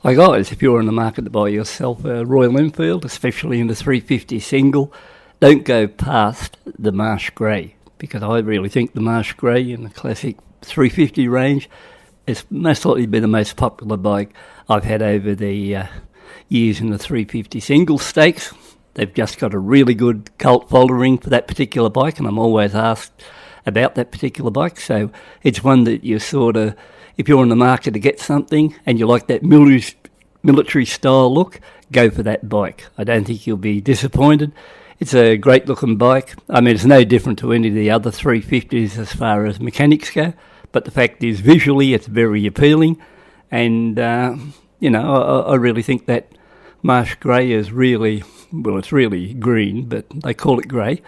Hi guys, if you're in the market to buy yourself a Royal Enfield, especially in the 350 single, don't go past the Marsh Grey, because I really think the Marsh Grey in the classic 350 range has most likely been the most popular bike I've had over the years in the 350 single stakes. They've just got a really good cult following for that particular bike, and I'm always asked about that particular bike, so it's one that you sort of, if you're in the market to get something and you like that military style look, go for that bike. I don't think you'll be disappointed. It's a great looking bike. I mean, it's no different to any of the other 350s as far as mechanics go, but the fact is visually it's very appealing, and I really think that Marsh Grey is really, well, it's really green, but they call it grey.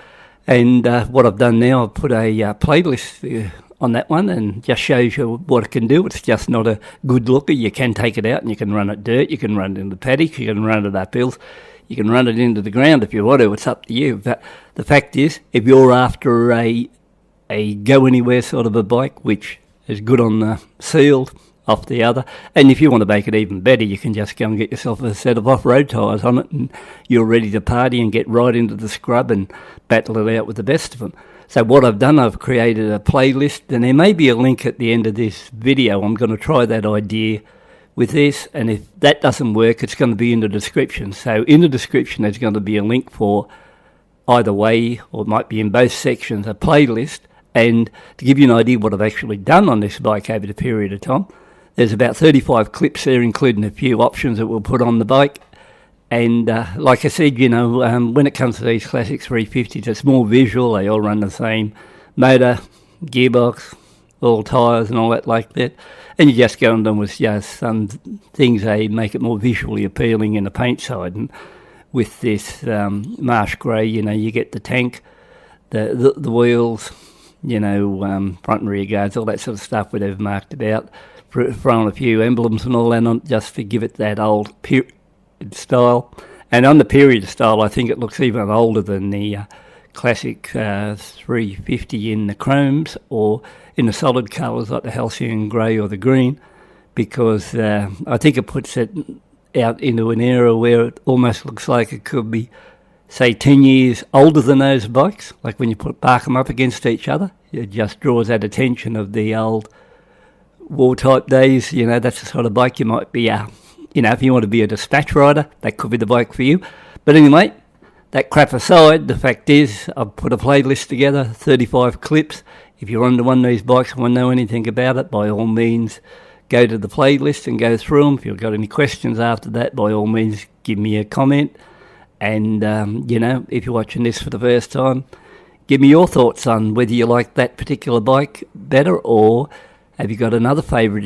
And what I've done now, I've put a playlist on that one, and just shows you what it can do. It's just not a good looker. You can take it out and you can run it dirt, you can run it in the paddock, you can run it up hills, you can run it into the ground if you want to. It's up to you. But the fact is, if you're after a go anywhere sort of a bike, which is good on the sealed, off the other, and if you want to make it even better, you can just go and get yourself a set of off-road tyres on it, and you're ready to party and get right into the scrub and battle it out with the best of them. So what I've done, I've created a playlist, and there may be a link at the end of this video. I'm going to try that idea with this, and if that doesn't work, it's going to be in the description. So in the description, there's going to be a link for either way, or it might be in both sections, a playlist. And to give you an idea what I've actually done on this bike over the period of time, there's about 35 clips there, including a few options that we'll put on the bike. And like I said, when it comes to these classic 350s, it's more visual. They all run the same motor, gearbox, all tyres and all that like that. And you just go on them with just some things, they make it more visually appealing in the paint side. And with this Marsh Grey, you get the tank, the wheels, front and rear guards, all that sort of stuff where they've marked it out, throwing a few emblems and all that on, just to give it that old period style. And on the period style, I think it looks even older than the classic 350 in the chromes or in the solid colours like the halcyon grey or the green, because I think it puts it out into an era where it almost looks like it could be, say, 10 years older than those bikes. Like when you park them up against each other, it just draws that attention of the old war type days. That's the sort of bike you might be if you want to be a dispatch rider, that could be the bike for you. But anyway, that crap aside, the fact is I've put a playlist together, 35 clips. If you're under one of these bikes and want to know anything about it, by all means go to the playlist and go through them. If you've got any questions after that, by all means give me a comment. And if you're watching this for the first time, give me your thoughts on whether you like that particular bike better, or have you got another favourite